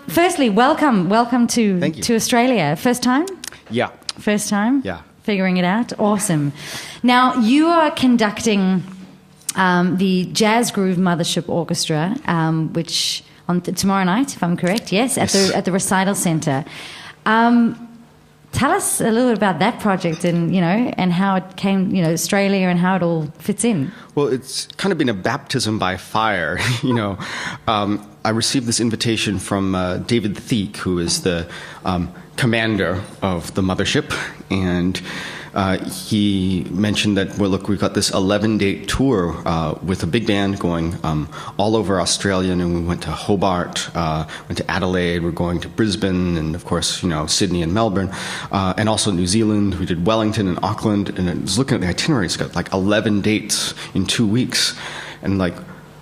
Firstly, welcome to Australia. First time? Yeah. First time? Yeah. Figuring it out? Awesome. Now, you are conducting the Jazz Groove Mothership Orchestra, which on tomorrow night, if I'm correct, yes. At the Recital Centre. Tell us a little bit about that project and how it came, Australia and how it all fits in. Well, it's kind of been a baptism by fire. I received this invitation from David Thieck, who is the commander of the mothership, and he mentioned that, we've got this 11-date tour with a big band going all over Australia, and we went to Hobart, went to Adelaide, we're going to Brisbane, and of course, Sydney and Melbourne, and also New Zealand. We did Wellington and Auckland, and I was looking at the itinerary, it's got like 11 dates in 2 weeks, and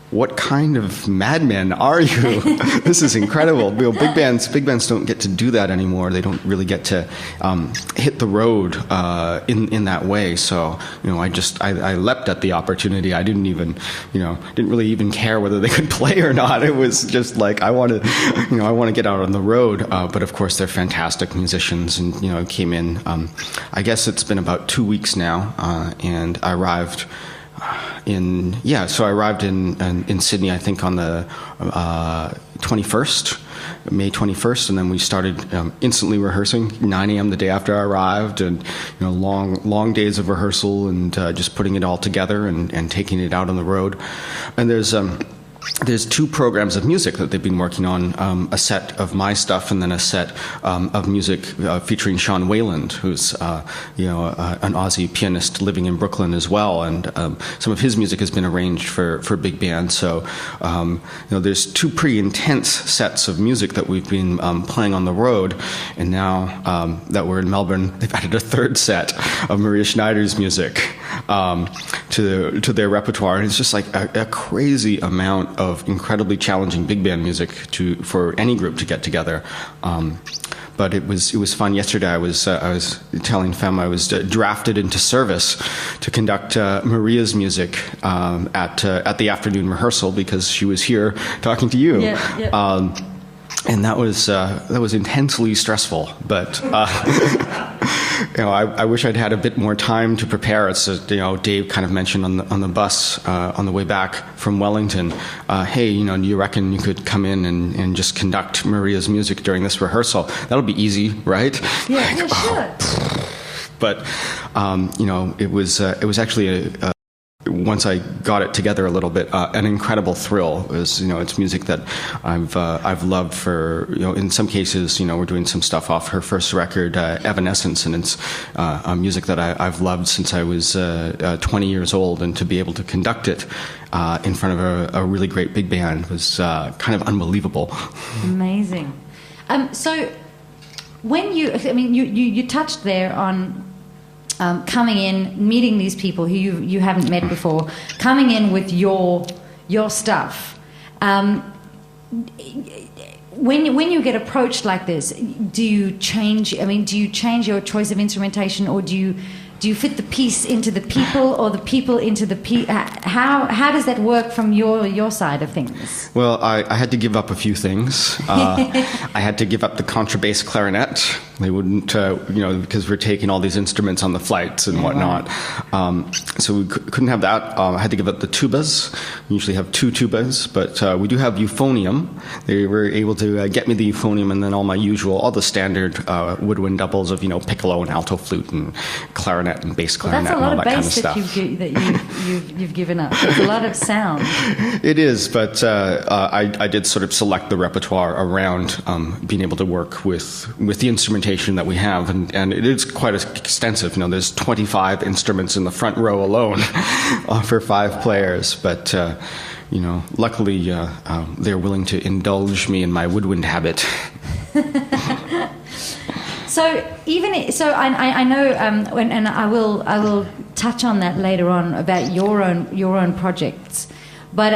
what kind of madmen are you? This is incredible. Big bands don't get to do that anymore. They don't really get to hit the road in that way. So, I leapt at the opportunity. I didn't really even care whether they could play or not. It was just like, I want to get out on the road. But of course, they're fantastic musicians, and came in. I guess it's been about 2 weeks now, and I arrived. I arrived in Sydney, I think, on the 21st, May 21st, and then we started instantly rehearsing, 9 a.m. the day after I arrived, and long days of rehearsal and just putting it all together and taking it out on the road. And there's 2 programs of music that they've been working on, a set of my stuff and then a set of music featuring Sean Wayland, who's an Aussie pianist living in Brooklyn as well, and some of his music has been arranged for big bands. So there's 2 pretty intense sets of music that we've been playing on the road, and now that we're in Melbourne, they've added a 3rd set of Maria Schneider's music to their repertoire, and it's just like a crazy amount of incredibly challenging big band music for any group to get together. But it was fun. Yesterday, I was telling Fem I was drafted into service to conduct Maria's music at the afternoon rehearsal because she was here talking to you. Yeah. And that was intensely stressful, but I wish I'd had a bit more time to prepare. It's Dave kind of mentioned on the bus on the way back from Wellington. Hey, do you reckon you could come in and just conduct Maria's music during this rehearsal? That'll be easy, right? Yeah, sure. But it was actually once I got it together a little bit, an incredible thrill. It was, it's music that I've loved for, in some cases, we're doing some stuff off her first record, Evanescence, and it's music that I've loved since I was 20 years old, and to be able to conduct it in front of a really great big band was kind of unbelievable. Amazing. So when you touched there on coming in, meeting these people who you haven't met before, coming in with your stuff. When you get approached like this, do you change your choice of instrumentation, or do you fit the piece into the people, or the people into the piece? How does that work from your side of things? Well, I had to give up a few things. I had to give up the contrabass clarinet. They wouldn't, because we're taking all these instruments on the flights and whatnot. So we couldn't have that. I had to give up the tubas. We usually have 2 tubas, but we do have euphonium. They were able to get me the euphonium, and then all the standard woodwind doubles of, piccolo and alto flute and clarinet and bass clarinet and all that kind of stuff. That's a lot of bass that you've given up. It's a lot of sound. It is, but I did sort of select the repertoire around being able to work with the instrumentation that we have, and it is quite extensive. There's 25 instruments in the front row alone for 5 players, but luckily they're willing to indulge me in my woodwind habit. So I know, and I will touch on that later on about your own projects, but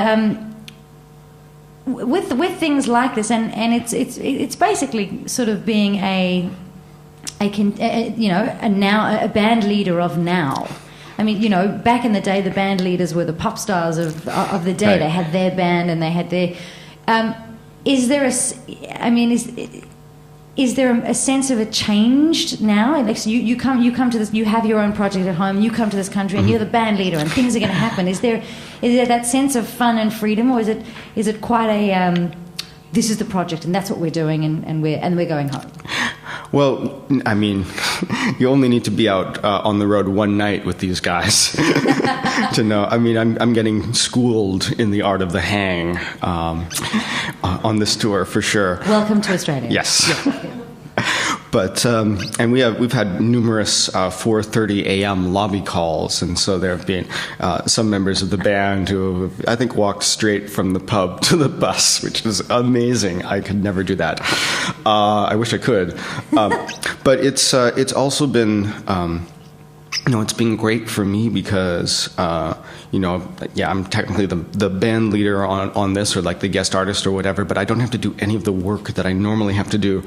with things like this, and it's basically sort of being a band leader of now. I mean, back in the day, the band leaders were the pop stars of the day. Right. They had their band and they had their. is there is there a sense of a change now? Like, so you come to this, you have your own project at home, you come to this country, and you're the band leader, and things are going to happen. Is there that sense of fun and freedom, or is it quite a this is the project and that's what we're doing, and we're going home? Well, I mean, you only need to be out on the road one night with these guys to know. I mean, I'm getting schooled in the art of the hang on this tour for sure. Welcome to Australia. Yes. But and we've had numerous 4:30 a.m. lobby calls, and so there have been some members of the band who have, I think, walked straight from the pub to the bus, which is amazing. I could never do that. I wish I could, but it's also been. It's been great for me because, I'm technically the band leader on this, or like the guest artist or whatever, but I don't have to do any of the work that I normally have to do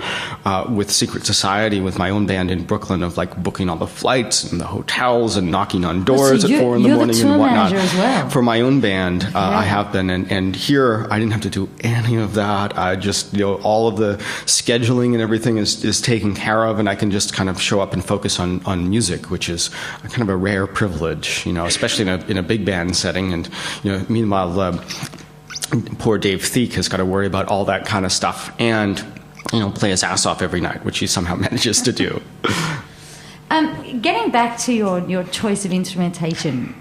with Secret Society, with my own band in Brooklyn, of like booking all the flights and the hotels and knocking on doors at 4 in the morning and whatnot. As well. For my own band, I have been, and here I didn't have to do any of that. I just, all of the scheduling and everything is taken care of, and I can just kind of show up and focus on music, which is kind of a rare privilege, especially in a big band setting. And meanwhile, poor Dave Thieck has got to worry about all that kind of stuff and play his ass off every night, which he somehow manages to do. Getting back to your choice of instrumentation,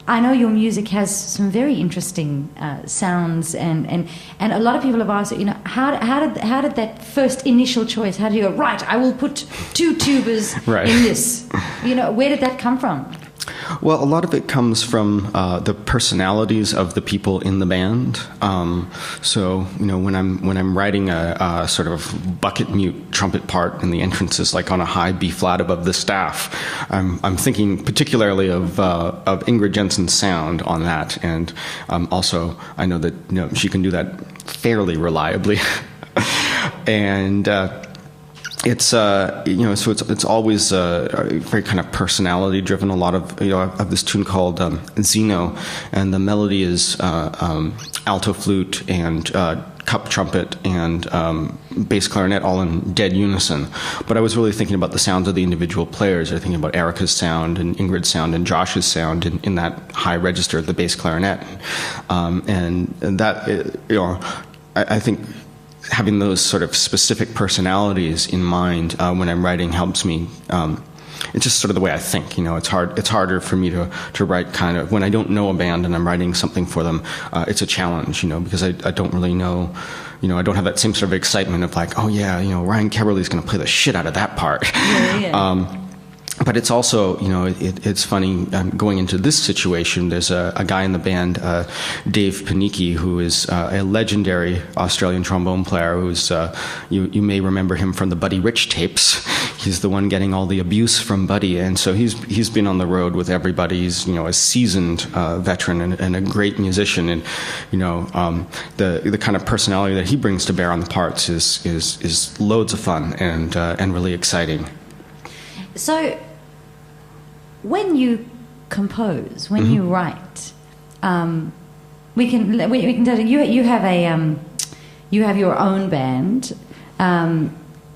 I know your music has some very interesting sounds, and a lot of people have asked, how did that first initial choice? How did you go, right, I will put 2 tubas in this? Where did that come from? Well, a lot of it comes from the personalities of the people in the band. So, when I'm writing a sort of bucket mute trumpet part in the entrances, like on a high B flat above the staff, I'm thinking particularly of Ingrid Jensen's sound on that, and also I know that she can do that fairly reliably, and. It's so it's always very kind of personality driven. A lot of I have this tune called Zeno, and the melody is alto flute and cup trumpet and bass clarinet all in dead unison. But I was really thinking about the sounds of the individual players. I was thinking about Erica's sound and Ingrid's sound and Josh's sound in that high register of the bass clarinet, and that I think. Having those sort of specific personalities in mind when I'm writing helps me. It's just sort of the way I think. It's hard. It's harder for me to write kind of when I don't know a band and I'm writing something for them. It's a challenge, because I don't really know. I don't have that same sort of excitement of like, oh yeah, Ryan Keberley's going to play the shit out of that part. Yeah. But it's also, it's funny, going into this situation, there's a guy in the band, Dave Panicki, who is a legendary Australian trombone player who's, you may remember him from the Buddy Rich tapes. He's the one getting all the abuse from Buddy, and so he's been on the road with everybody. He's, a seasoned veteran and a great musician, and, the kind of personality that he brings to bear on the parts is loads of fun and really exciting. So, when you compose, when you write, we can tell you have your own band,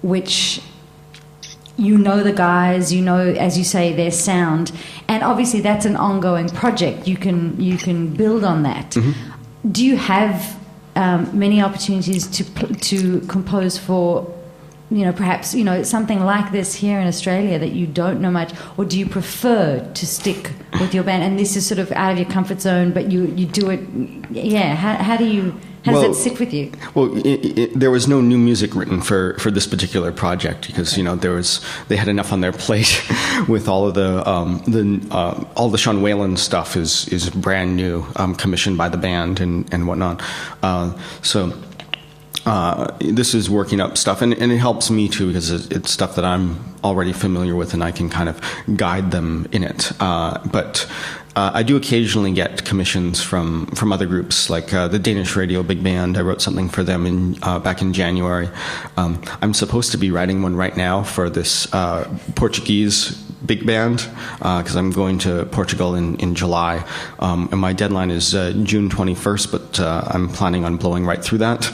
which the guys, as you say, their sound, and obviously that's an ongoing project. You can build on that. Mm-hmm. Do you have many opportunities to compose for? Perhaps, something like this here in Australia that you don't know much, or do you prefer to stick with your band and this is sort of out of your comfort zone, but you do it, how does that sit with you? Well, there was no new music written for this particular project because, they had enough on their plate with all of all the Sean Whalen stuff is brand new, commissioned by the band and whatnot. This is working up stuff, and it helps me too because it's stuff that I'm already familiar with, and I can kind of guide them in it. But I do occasionally get commissions from other groups, like the Danish Radio Big Band. I wrote something for them back in January. I'm supposed to be writing one right now for this Portuguese big band because I'm going to Portugal in July, and my deadline is June 21st, but I'm planning on blowing right through that.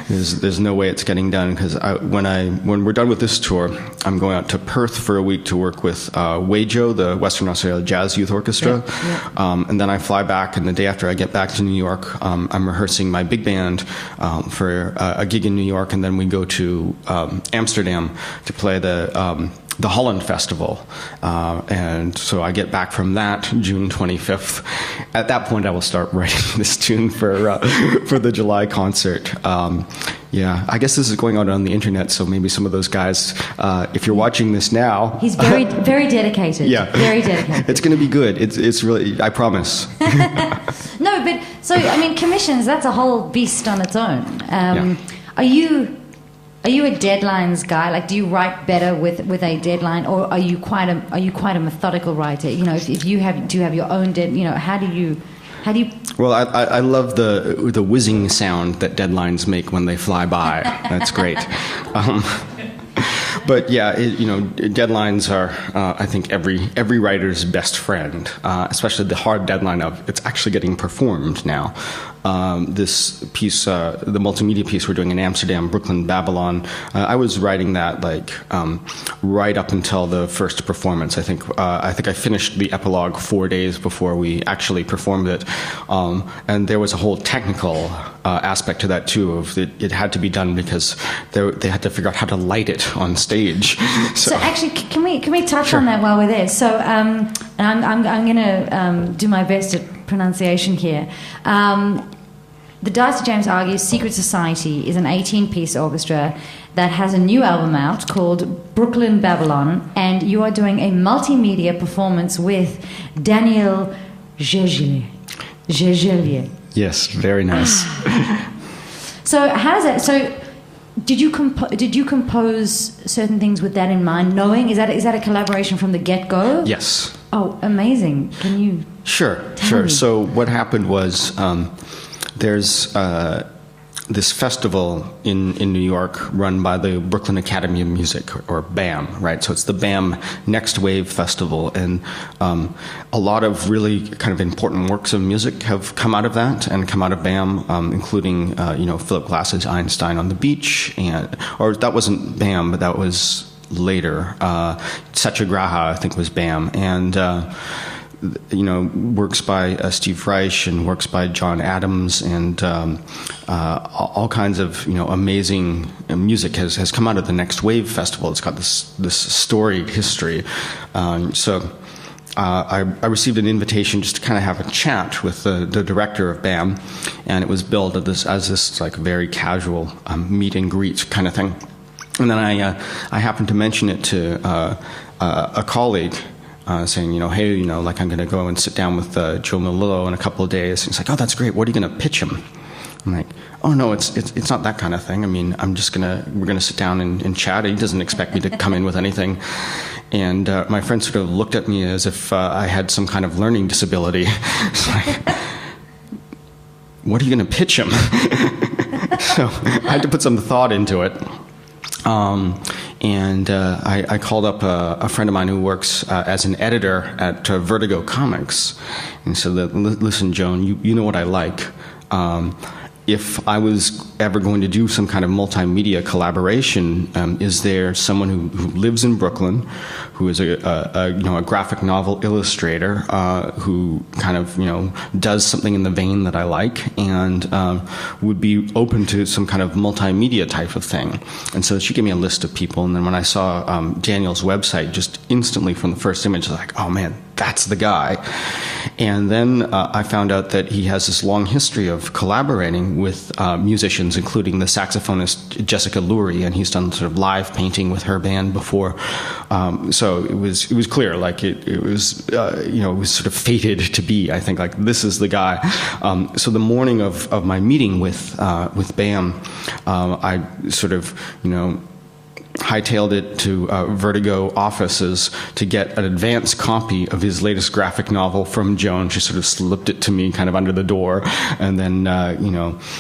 There's no way it's getting done because when we're done with this tour, I'm going out to Perth for a week to work with WAJO, the Western Australia Jazz Youth Orchestra, and then I fly back, and the day after I get back to New York, I'm rehearsing my big band for a gig in New York, and then we go to Amsterdam to play the Holland Festival, and so I get back from that June 25th. At that point, I will start writing this tune for the July concert. Yeah, I guess this is going out on the internet, so maybe some of those guys, if you're watching this now, he's very very dedicated. Yeah, very dedicated. It's going to be good. It's really, I promise. No, but so I mean, commissions, that's a whole beast on its own. Are you a deadlines guy? Like, do you write better with a deadline, or are you quite a methodical writer? You know, if you do you have your own how do you? Well, I love the whizzing sound that deadlines make when they fly by. That's great. But yeah, deadlines are, I think, every writer's best friend, especially the hard deadline of it's actually getting performed now. This piece, the multimedia piece we're doing in Amsterdam, Brooklyn, Babylon, I was writing that right up until the first performance. I think I finished the epilogue 4 days before we actually performed it, and there was a whole technical aspect to that too. Of it had to be done because they had to figure out how to light it on stage. So actually, can we touch on that while we're there? So and I'm going to do my best at pronunciation here. The Darcy James Argue Secret Society is an 18-piece orchestra that has a new album out called Brooklyn, Babylon, and you are doing a multimedia performance with Daniel Gegelier. Yes, very nice. So how does that? So did you compose certain things with that in mind? Knowing is that a collaboration from the get-go? Yes. Oh, amazing! Can you? Sure. Me? So what happened was there's this festival in New York run by the Brooklyn Academy of Music, or BAM, right? So it's the BAM Next Wave Festival, and a lot of really kind of important works of music have come out of that and come out of BAM, including Philip Glass's Einstein on the Beach, or that wasn't BAM, but that was later. Satyagraha, I think, was BAM, and works by Steve Reich and works by John Adams, and all kinds of amazing music has come out of the Next Wave Festival. It's got this storied history. So I received an invitation just to kind of have a chat with the director of BAM, and it was billed as this like very casual meet and greet kind of thing. And then I happened to mention it to a colleague. Saying, hey, I'm going to go and sit down with Joe Melillo in a couple of days. And he's like, oh, that's great. What are you going to pitch him? I'm like, oh, no, it's not that kind of thing. I mean, we're going to sit down and chat. He doesn't expect me to come in with anything. And my friend sort of looked at me as if I had some kind of learning disability. It's like, what are you going to pitch him? So I had to put some thought into it. And I called up a friend of mine who works as an editor at Vertigo Comics, and said, listen, Joan, you know what I like. If I was ever going to do some kind of multimedia collaboration, is there someone who lives in Brooklyn, who is a graphic novel illustrator, who kind of does something in the vein that I like, and would be open to some kind of multimedia type of thing? And so she gave me a list of people, and then when I saw Daniel's website, just instantly from the first image, I was like, oh man, that's the guy. And then I found out that he has this long history of collaborating with musicians, including the saxophonist Jessica Lurie, and he's done sort of live painting with her band before. So it was clear, like it was it was sort of fated to be. I think like this is the guy. So the morning of my meeting with BAM, I sort of hightailed it to Vertigo offices to get an advance copy of his latest graphic novel from Joan. She sort of slipped it to me kind of under the door, and then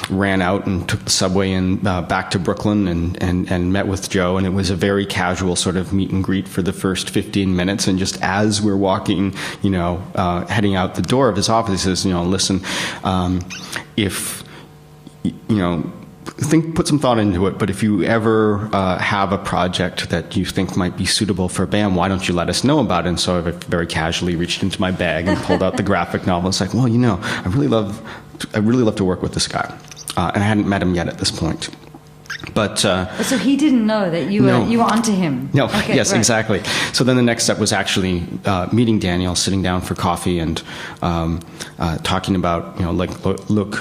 ran out and took the subway in back to Brooklyn and met with Joe. And it was a very casual sort of meet and greet for the first 15 minutes. And just as we're walking, heading out the door of his office, he says, listen, if put some thought into it, but if you ever have a project that you think might be suitable for BAM, why don't you let us know about it? And so I very casually reached into my bag and pulled out the graphic novel. It's like, well, I really love to work with this guy, and I hadn't met him yet at this point. But so he didn't know that you were onto him. No, okay, yes, right. Exactly. So then the next step was actually meeting Daniel, sitting down for coffee, and talking about, look,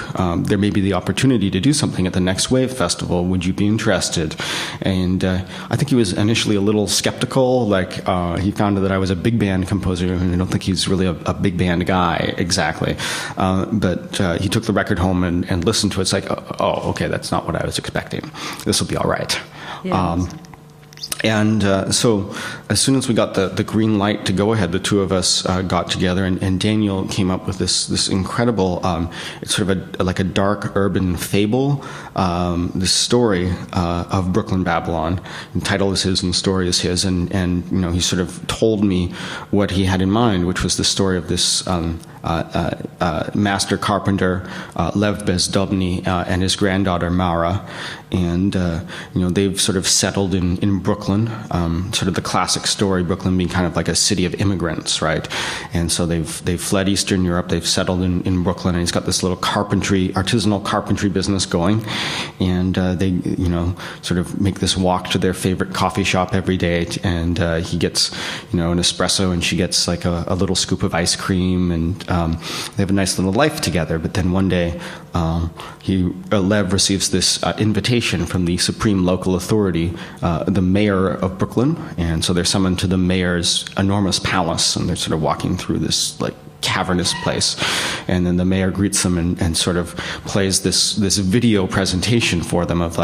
there may be the opportunity to do something at the Next Wave Festival. Would you be interested? And I think he was initially a little skeptical. He found that I was a big band composer, and I don't think he's really a big band guy exactly. But he took the record home and listened to it. It's like, oh, okay, that's not what I was expecting. This will be all right. Yes. So as soon as we got the green light to go ahead, the two of us got together, and Daniel came up with this incredible, it's sort of like a dark urban fable, this story of Brooklyn, Babylon. The title is his and the story is his, and he sort of told me what he had in mind, which was the story of this master carpenter, Lev Bezdobny, and his granddaughter Mara. And they've sort of settled in Brooklyn, sort of the classic story, Brooklyn being kind of like a city of immigrants, right? And so they've fled Eastern Europe, they've settled in Brooklyn, and he's got this little artisanal carpentry business going, and they sort of make this walk to their favorite coffee shop every day, and he gets an espresso, and she gets like a little scoop of ice cream, and they have a nice little life together. But then one day Lev receives this invitation from the supreme local authority, the mayor of Brooklyn, and so they're summoned to the mayor's enormous palace, and they're sort of walking through this cavernous place, and then the mayor greets them and sort of plays this video presentation for them of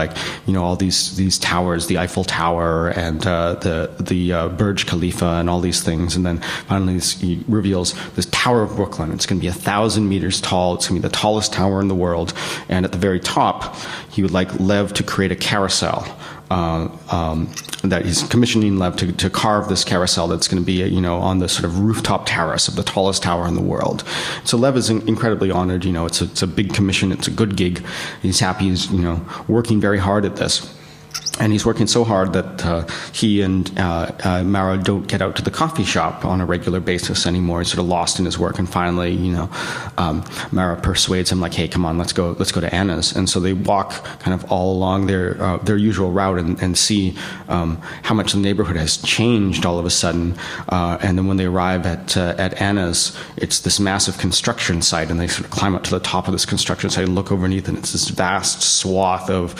all these towers, the Eiffel Tower and the Burj Khalifa and all these things, and then finally he reveals this Tower of Brooklyn. It's going to be 1,000 meters tall. It's going to be the tallest tower in the world, and at the very top he would like Lev to create a carousel. That he's commissioning Lev to carve this carousel that's going to be on the sort of rooftop terrace of the tallest tower in the world. So Lev is incredibly honored. It's a big commission. It's a good gig. He's happy. He's working very hard at this. And he's working so hard that he and Mara don't get out to the coffee shop on a regular basis anymore. He's sort of lost in his work. And finally, Mara persuades him, hey, come on, let's go to Anna's. And so they walk kind of all along their usual route and see how much the neighborhood has changed all of a sudden. And then when they arrive at Anna's, it's this massive construction site, and they sort of climb up to the top of this construction site and look underneath, and it's this vast swath of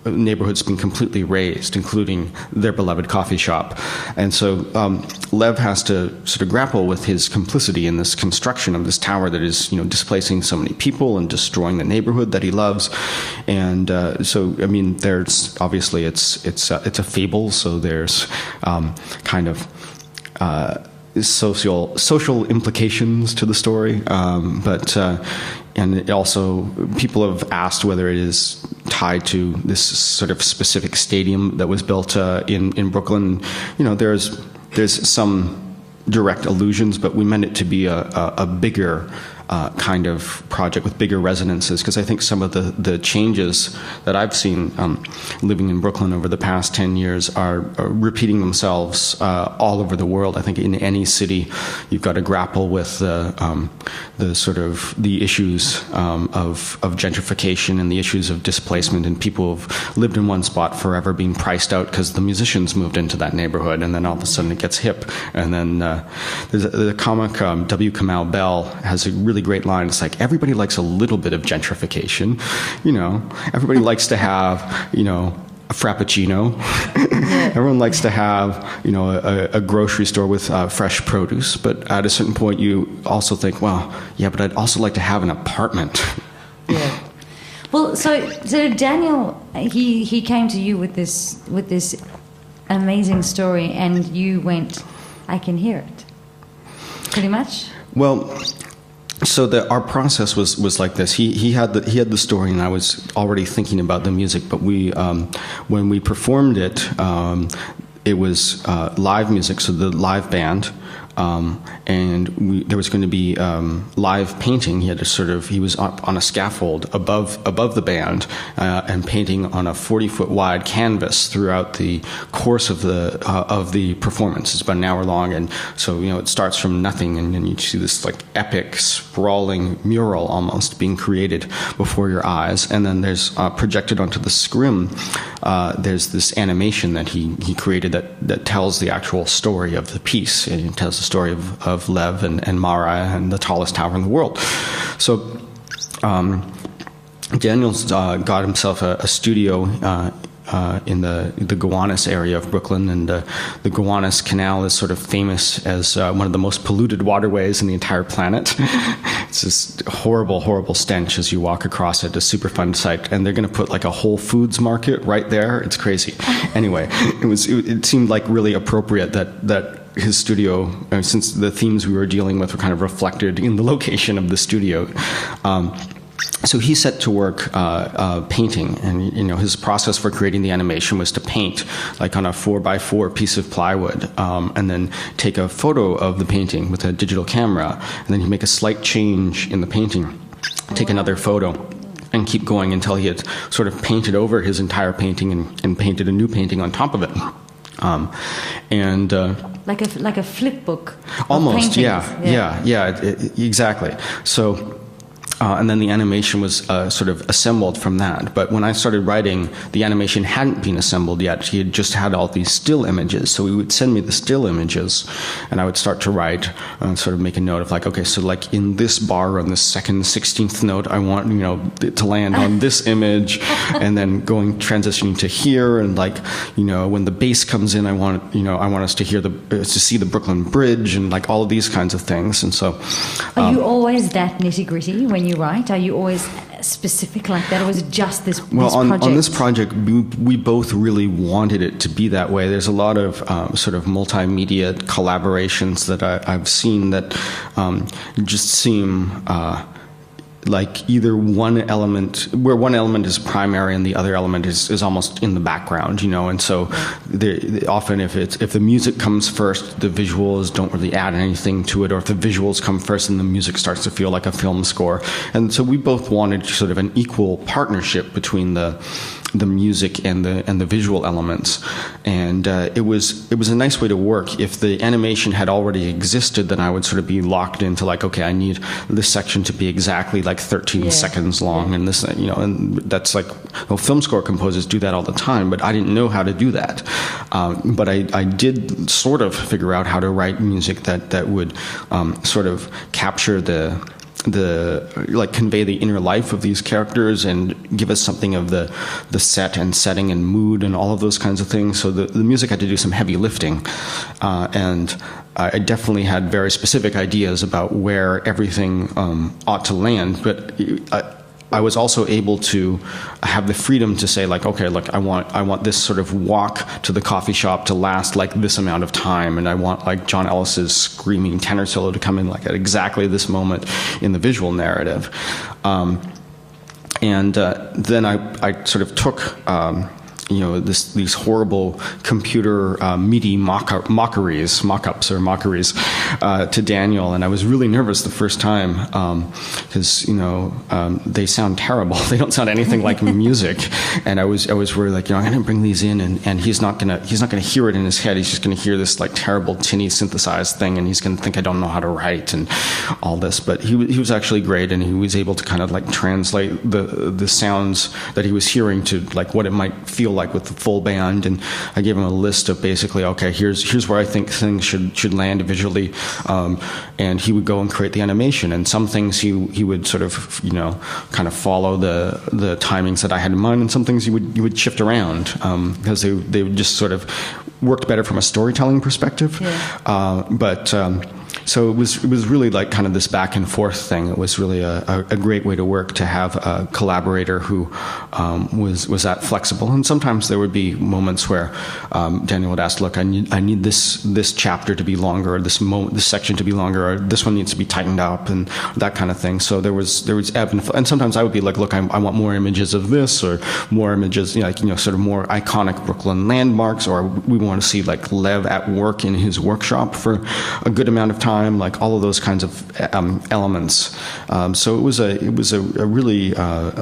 neighborhood's been completely razed, including their beloved coffee shop. And so Lev has to sort of grapple with his complicity in this construction of this tower that is, displacing so many people and destroying the neighborhood that he loves. And there's obviously it's a fable, so there's kind of social implications to the story, and it also, people have asked whether it is tied to this sort of specific stadium that was built in Brooklyn. There's some direct allusions, but we meant it to be a bigger kind of project with bigger resonances, because I think some of the changes that I've seen living in Brooklyn over the past 10 years are repeating themselves all over the world. I think in any city you've got to grapple with the sort of the issues of gentrification and the issues of displacement, and people who've lived in one spot forever being priced out because the musicians moved into that neighborhood, and then all of a sudden it gets hip. And then there's the comic W. Kamau Bell has a really great line. It's like, everybody likes a little bit of gentrification. Everybody likes to have, a frappuccino. Everyone likes to have, a grocery store with fresh produce. But at a certain point, you also think, well, yeah, but I'd also like to have an apartment. Yeah. Well, so Daniel he came to you with this amazing story, and you went, I can hear it. Pretty much. Well, so our process was like this. He had the story, and I was already thinking about the music. But when we performed it, it was live music, so the live band. And there was going to be live painting. He was up on a scaffold above the band and painting on a 40-foot wide canvas throughout the course of the performance. It's about an hour long, and so it starts from nothing, and then you see this like epic, sprawling mural almost being created before your eyes, and then there's projected onto the scrim. There's this animation that he created that tells the actual story of the piece, and it tells the story of Lev and Mara and the tallest tower in the world. So Daniel's got himself a studio in the Gowanus area of Brooklyn, and the Gowanus Canal is sort of famous as one of the most polluted waterways in the entire planet. It's this horrible, horrible stench as you walk across it. A Superfund site, and they're going to put like a Whole Foods market right there. It's crazy. Anyway, it seemed like really appropriate that his studio, since the themes we were dealing with were kind of reflected in the location of the studio. So he set to work painting, and his process for creating the animation was to paint like on a 4x4 piece of plywood, and then take a photo of the painting with a digital camera, and then he'd make a slight change in the painting, take another photo, and keep going until he had sort of painted over his entire painting and painted a new painting on top of it. Like a flip book. Almost, yeah, exactly. So. And then the animation was sort of assembled from that. But when I started writing, the animation hadn't been assembled yet. He had just had all these still images. So he would send me the still images, and I would start to write and sort of make a note of like, okay, so like in this bar on the second 16th note, I want it to land on this image, and then transitioning to here, and like when the bass comes in, I want us to hear to see the Brooklyn Bridge, and like all of these kinds of things. And so, are you always that nitty gritty when you write? Are you always specific like that, or was it just this project? On this project, we both really wanted it to be that way. There's a lot of sort of multimedia collaborations that I've seen that just seem like either one element is primary and the other element is almost in the background, and so often if the music comes first, the visuals don't really add anything to it, or if the visuals come first and the music starts to feel like a film score. And so we both wanted sort of an equal partnership between the music and the visual elements, and it was a nice way to work. If the animation had already existed, then I would sort of be locked into like, okay, I need this section to be exactly like 13 seconds long, and this, and that's like, film score composers do that all the time, but I didn't know how to do that. But I did sort of figure out how to write music that would sort of capture convey the inner life of these characters and give us something of the set and setting and mood and all of those kinds of things. So the music had to do some heavy lifting, and I definitely had very specific ideas about where everything ought to land, but I was also able to have the freedom to say, like, okay, look, I want this sort of walk to the coffee shop to last like this amount of time, and I want like John Ellis's screaming tenor solo to come in like at exactly this moment in the visual narrative. And then I sort of took these horrible computer meaty mockups to Daniel, and I was really nervous the first time because they sound terrible. They don't sound anything like music, and I was worried, like, I'm going to bring these in, and he's not gonna hear it in his head. He's just going to hear this like terrible tinny synthesized thing, and he's going to think I don't know how to write and all this. But he was actually great, and he was able to kind of like translate the sounds that he was hearing to like what it might feel like with the full band. And I gave him a list of basically, okay, here's where I think things should land visually, and he would go and create the animation. And some things he would sort of kind of follow the timings that I had in mind, and some things you would shift around because they would just sort of worked better from a storytelling perspective. Yeah. But So it was really like kind of this back and forth thing. It was really a great way to work, to have a collaborator who was that flexible. And sometimes there would be moments where Daniel would ask, "Look, I need this chapter to be longer, or this section to be longer, or this one needs to be tightened up," and that kind of thing. So there was ebb and flow. And sometimes I would be like, "Look, I want more images of this, or more images, sort of more iconic Brooklyn landmarks, or we want to see like Lev at work in his workshop for a good amount of time," like all of those kinds of elements. So it was a really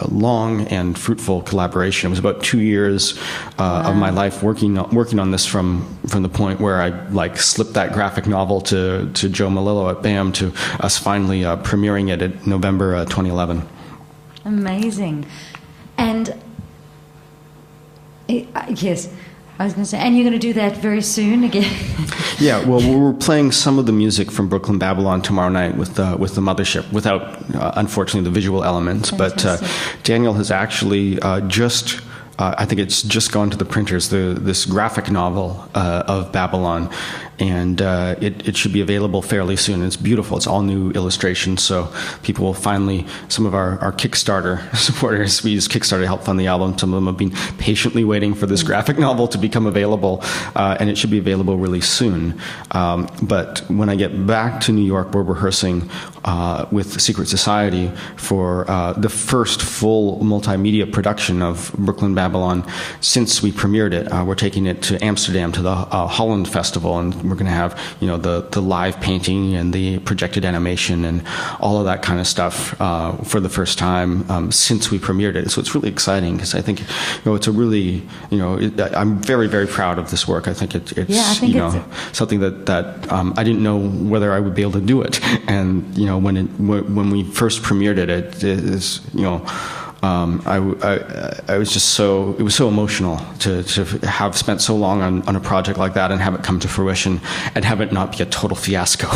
long and fruitful collaboration. It was about 2 years of my life working on this from the point where I like slipped that graphic novel to Joe Malillo at BAM, to us finally premiering it in November 2011. Amazing. And yes, I was going to say, and you're going to do that very soon again? Yeah, well, we're playing some of the music from Brooklyn Babylon tomorrow night with the Mothership, without, unfortunately, the visual elements. Fantastic. But Daniel has actually just... I think it's just gone to the printers, this graphic novel of Babylon, and it should be available fairly soon. It's beautiful. It's all new illustrations, so people will finally, some of our Kickstarter supporters, we use Kickstarter to help fund the album. Some of them have been patiently waiting for this graphic novel to become available, and it should be available really soon. But when I get back to New York, we're rehearsing with Secret Society for the first full multimedia production of Brooklyn Babylon since we premiered it. We're taking it to Amsterdam, to the Holland Festival, and we're going to have the live painting and the projected animation and all of that kind of stuff for the first time since we premiered it. So it's really exciting, because I think it's a really I'm very, very proud of this work. I think it's something that I didn't know whether I would be able to do it, and when we first premiered it, it is I was just it was so emotional to have spent so long on a project like that and have it come to fruition and have it not be a total fiasco.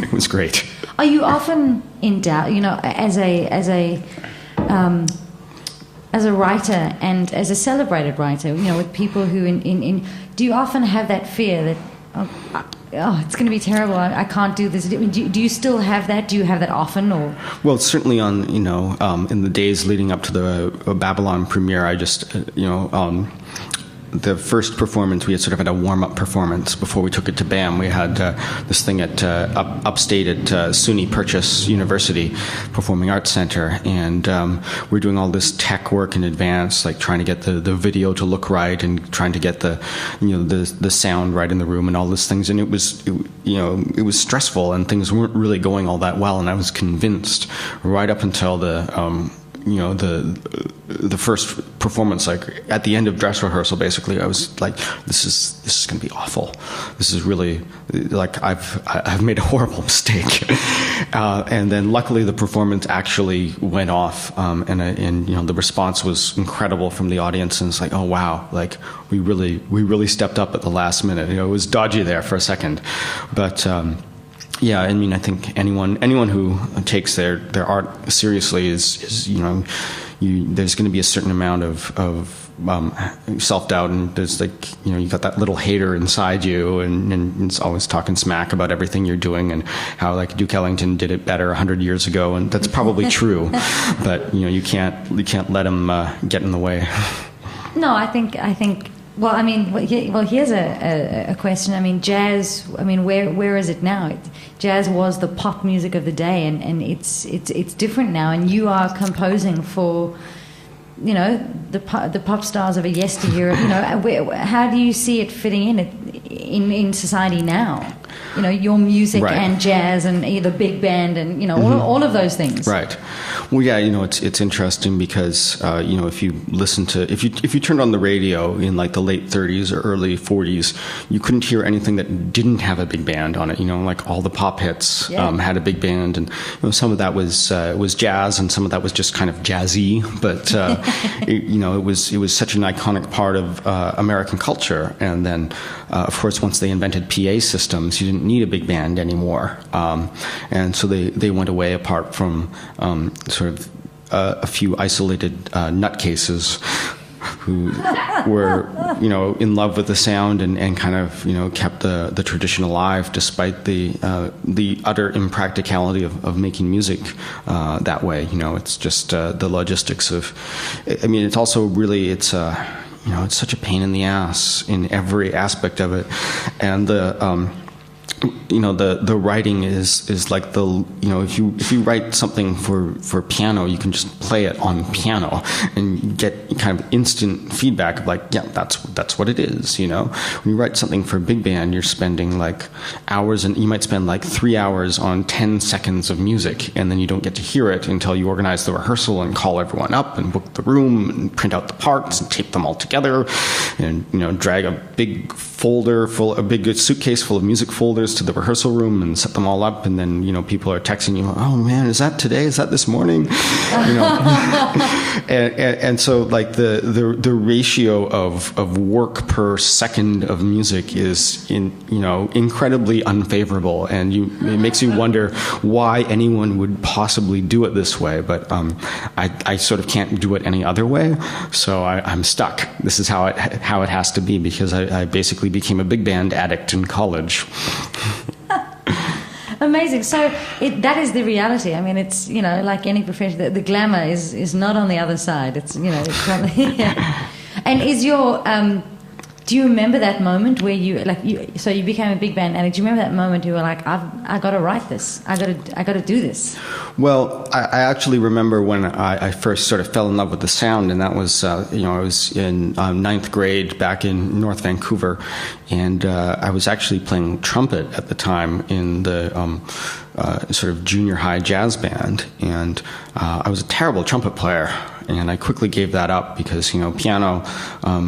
It was great. Are you often in doubt, as a writer and as a celebrated writer, with people who do you often have that fear that, it's going to be terrible, I can't do this? Do you still have that? Do you have that often? Or? Well, certainly in the days leading up to the Babylon premiere, I just, the first performance, we had sort of had a warm-up performance before we took it to BAM. We had this thing at upstate at SUNY Purchase University Performing Arts Center, and we're doing all this tech work in advance, like trying to get the video to look right and trying to get the sound right in the room and all these things. And it was stressful, and things weren't really going all that well. And I was convinced right up until the first performance, like at the end of dress rehearsal, basically, I was like, this is going to be awful. This is really, like, I've made a horrible mistake. And then luckily the performance actually went off, and the response was incredible from the audience, and it's like, oh wow, like we really stepped up at the last minute. It was dodgy there for a second, but yeah, I mean, I think anyone who takes their art seriously is there's going to be a certain amount of self-doubt, and there's you got that little hater inside you, and it's always talking smack about everything you're doing and how like Duke Ellington did it better 100 years ago, and that's probably true, but you can't let him get in the way. No, I think. Well, I mean, here's a question. I mean, jazz. I mean, where is it now? Jazz was the pop music of the day, and it's different now. And you are composing for, the pop stars of a yesteryear. How do you see it fitting in society now? Your music, right, and jazz and the big band and all of those things. Right. Well, yeah, it's interesting because if you turned on the radio in like the late 30s or early 40s, you couldn't hear anything that didn't have a big band on it. Like all the pop hits had a big band, and some of that was jazz, and some of that was just kind of jazzy. But it was such an iconic part of American culture. And then, of course, once they invented PA systems, you didn't need a big band anymore, and so they went away, apart from sort of a few isolated nutcases who were, in love with the sound and kind of, kept the tradition alive despite the utter impracticality of making music that way. It's just the logistics of. I mean, it's also really it's such a pain in the ass in every aspect of it, and the writing is like if you write something for piano, you can just play it on piano and get kind of instant feedback of like, yeah, that's what it is. When you write something for big band, you're spending like hours, and you might spend like 3 hours on 10 seconds of music, and then you don't get to hear it until you organize the rehearsal and call everyone up and book the room and print out the parts and tape them all together, and drag a big suitcase full of music folders to the rehearsal room and set them all up, and then people are texting you, oh man, is that today, is that this morning? and so like the ratio of work per second of music is incredibly unfavorable, and it makes you wonder why anyone would possibly do it this way, but I sort of can't do it any other way, so I'm stuck. This is how it has to be, because I basically became a big band addict in college. Amazing. So that is the reality. I mean, it's like any profession, the glamour is not on the other side. It's it's on yeah. And is your do you remember that moment where you became a big band addict? Do you remember that moment you were like, I got to write this. I got to do this. Well, I actually remember when I first sort of fell in love with the sound, and that was I was in ninth grade back in North Vancouver, and I was actually playing trumpet at the time in the sort of junior high jazz band, and I was a terrible trumpet player. And I quickly gave that up because, piano,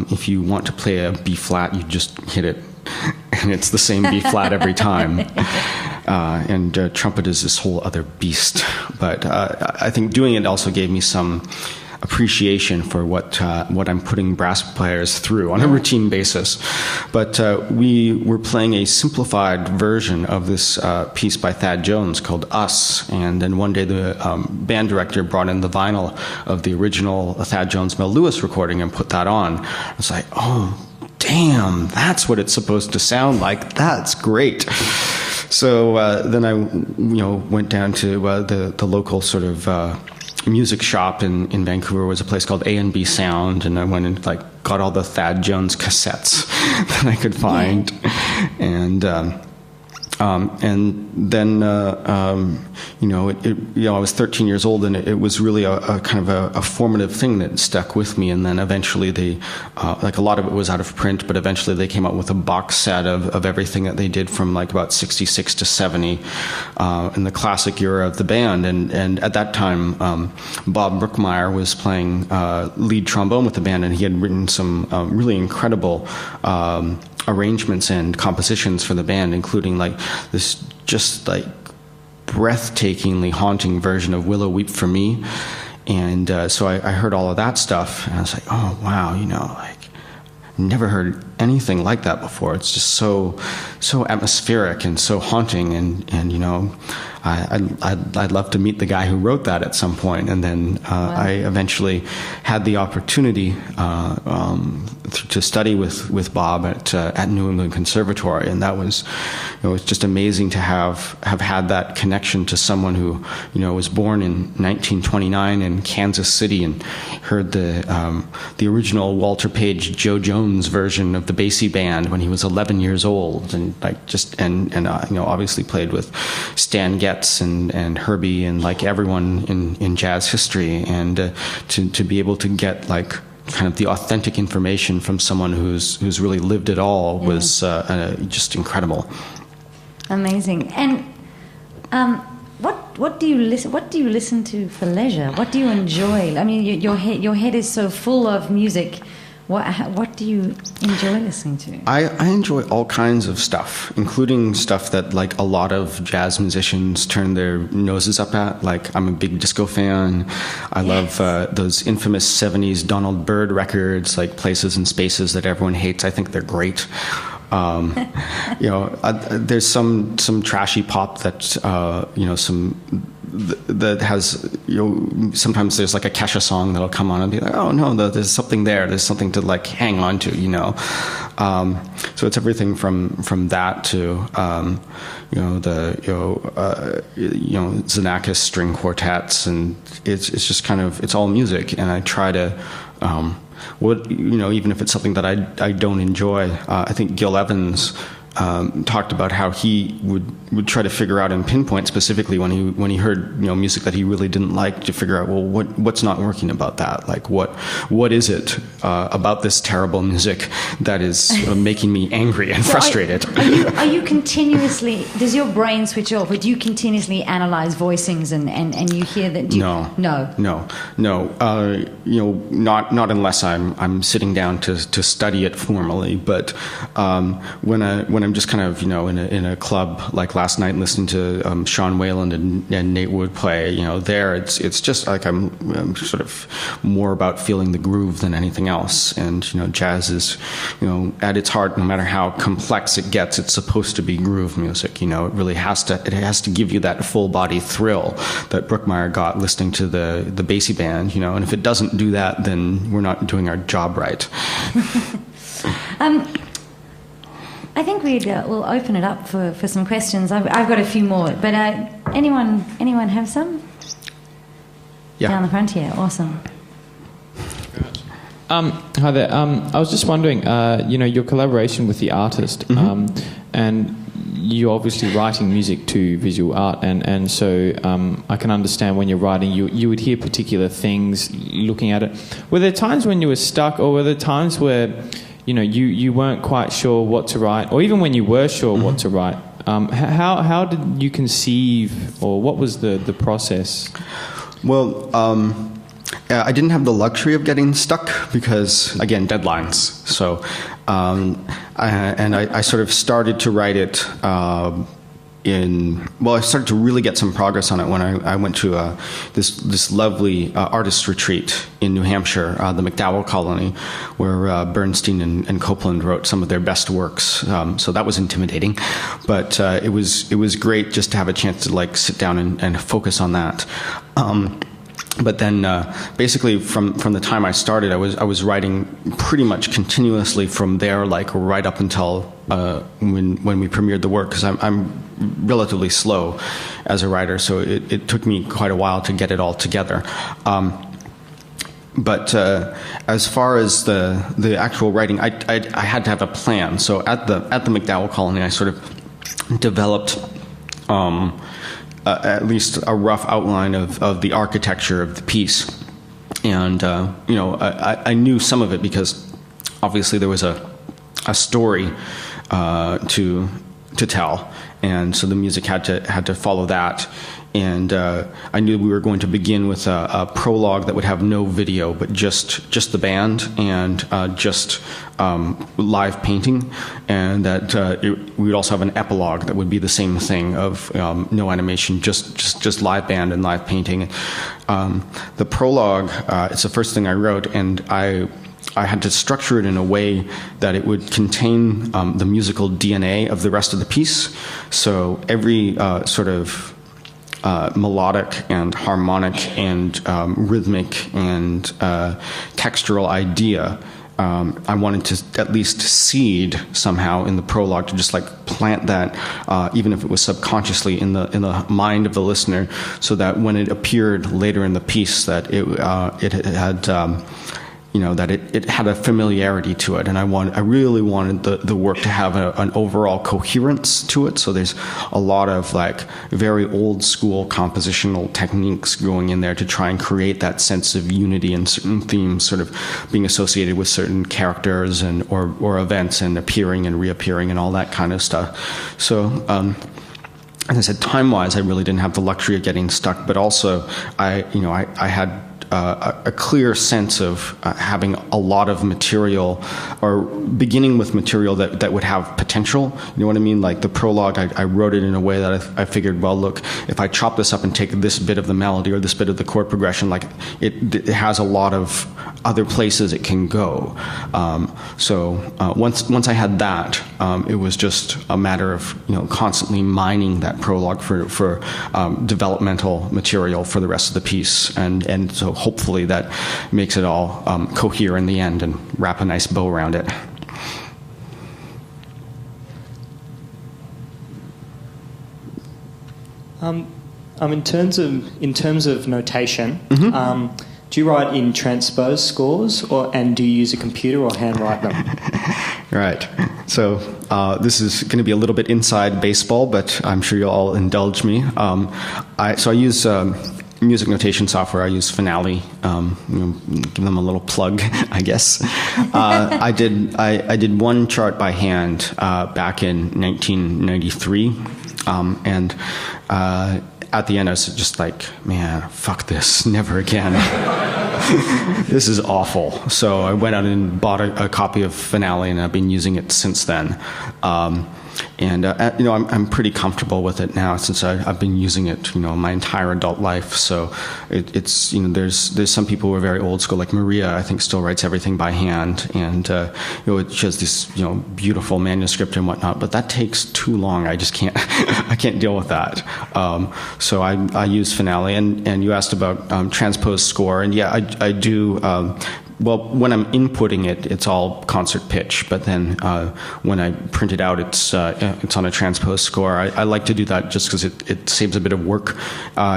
if you want to play a B flat, you just hit it, and it's the same B flat every time. And trumpet is this whole other beast. But I think doing it also gave me some appreciation for what I'm putting brass players through on a routine basis. But we were playing a simplified version of this piece by Thad Jones called Us, and then one day the band director brought in the vinyl of the original Thad Jones Mel Lewis recording and put that on. I was like, oh, damn, that's what it's supposed to sound like. That's great. So then I went down to the local sort of music shop in Vancouver. Was a place called A&B Sound, and I went and got all the Thad Jones cassettes that I could find, and then I was 13 years old, and it was really a kind of a formative thing that stuck with me. And then eventually they, a lot of it was out of print, but eventually they came out with a box set of everything that they did from about 66 to 70 in the classic era of the band. And at that time, Bob Brookmeyer was playing lead trombone with the band, and he had written some really incredible arrangements and compositions for the band, including this just breathtakingly haunting version of Willow Weep for Me. And so I heard all of that stuff, and I was like, oh wow, never heard anything like that before. It's just so atmospheric and so haunting, and I'd love to meet the guy who wrote that at some point. And then I eventually had the opportunity to study with Bob at New England Conservatory, and that was it was just amazing to have had that connection to someone who was born in 1929 in Kansas City and heard the original Walter Page Joe Jones version of the Basie Band when he was 11 years old, and obviously played with Stan Getz and Herbie and everyone in jazz history, and to be able to get kind of the authentic information from someone who's really lived it all was just incredible. Amazing. And what do you listen to for leisure? What do you enjoy? I mean, your head is so full of music. What do you enjoy listening to? I enjoy all kinds of stuff, including stuff that a lot of jazz musicians turn their noses up at. I'm a big disco fan. I love those infamous 70s Donald Byrd records, Places and Spaces, that everyone hates. I think they're great. There's some trashy pop that some that has, sometimes there's like a Kesha song that'll come on and be like, oh no, there's something there. There's something to like hang on to, So it's everything from that to, Xenakis string quartets, and it's just kind of, it's all music, and I try to, even if it's something that I don't enjoy, I think Gil Evans talked about how he would try to figure out and pinpoint specifically when he heard music that he really didn't like, to figure out, well, what's not working about that, like what is it about this terrible music that is making me angry and frustrated. Are you continuously, does your brain switch off, or do you continuously analyze voicings and you hear that? No, not unless I'm sitting down to study it formally, but when I'm just kind of in a club like last night listening to Sean Wayland and Nate Wood play, there it's just like I'm sort of more about feeling the groove than anything else. And jazz is at its heart, no matter how complex it gets, it's supposed to be groove music. It really has to give you that full body thrill that Brookmeyer got listening to the Basie band, and if it doesn't do that, then we're not doing our job right. I think we'll open it up for some questions. I've got a few more, but anyone have some? Yeah. Down the front here. Awesome. Hi there. I was just wondering, your collaboration with the artist, and you're obviously writing music to visual art, and so I can understand when you're writing, you would hear particular things looking at it. Were there times when you were stuck, or were there times where you weren't quite sure what to write, or even when you were sure what to write? How did you conceive, or what was the process? Well, I didn't have the luxury of getting stuck because, again, deadlines. So, I sort of started to write it I started to really get some progress on it when I went to this lovely artist retreat in New Hampshire, the MacDowell Colony, where Bernstein and Copeland wrote some of their best works. So that was intimidating, but it was great just to have a chance to sit down and focus on that. But then, basically, from the time I started, I was writing pretty much continuously from there, right up until when we premiered the work, because I'm relatively slow as a writer, so it took me quite a while to get it all together. But as far as the actual writing, I had to have a plan. So at the MacDowell Colony, I sort of developed at least a rough outline of the architecture of the piece, and I knew some of it because obviously there was a story to tell, and so the music had to follow that. And I knew we were going to begin with a prologue that would have no video, but just the band and just live painting, and that we would also have an epilogue that would be the same thing of no animation, just live band and live painting. The prologue, it's the first thing I wrote, and I had to structure it in a way that it would contain the musical DNA of the rest of the piece. So every sort of melodic and harmonic and rhythmic and textural idea, I wanted to at least seed somehow in the prologue, to just plant that, even if it was subconsciously in the mind of the listener, so that when it appeared later in the piece, that it had that it had a familiarity to it, and I really wanted the work to have an overall coherence to it. So there's a lot of very old school compositional techniques going in there to try and create that sense of unity, and certain themes sort of being associated with certain characters or events, and appearing and reappearing and all that kind of stuff. So as I said, time-wise, I really didn't have the luxury of getting stuck, but also I had a clear sense of having a lot of material, or beginning with material that would have potential. You know what I mean? Like the prologue, I wrote it in a way that I figured, well, look, if I chop this up and take this bit of the melody or this bit of the chord progression, it has a lot of other places it can go. Once I had that, it was just a matter of constantly mining that prologue for developmental material for the rest of the piece, and so hopefully that makes it all cohere in the end and wrap a nice bow around it. In terms of notation, do you write in transposed scores, and do you use a computer or handwrite them? Right. So this is going to be a little bit inside baseball, but I'm sure you'll all indulge me. I use music notation software. I use Finale. Give them a little plug, I guess. I did one chart by hand back in 1993, and at the end I was just like, man, fuck this, never again. This is awful. So I went out and bought a copy of Finale, and I've been using it since then. I'm pretty comfortable with it now, since I've been using it, my entire adult life. So it's there's some people who are very old school, like Maria, I think, still writes everything by hand, and she has this beautiful manuscript and whatnot. But that takes too long. I just can't I can't deal with that. So I use Finale, and you asked about transposed score, and yeah, I do. Well, when I'm inputting it, it's all concert pitch. But then when I print it out, it's on a transposed score. I like to do that just because it saves a bit of work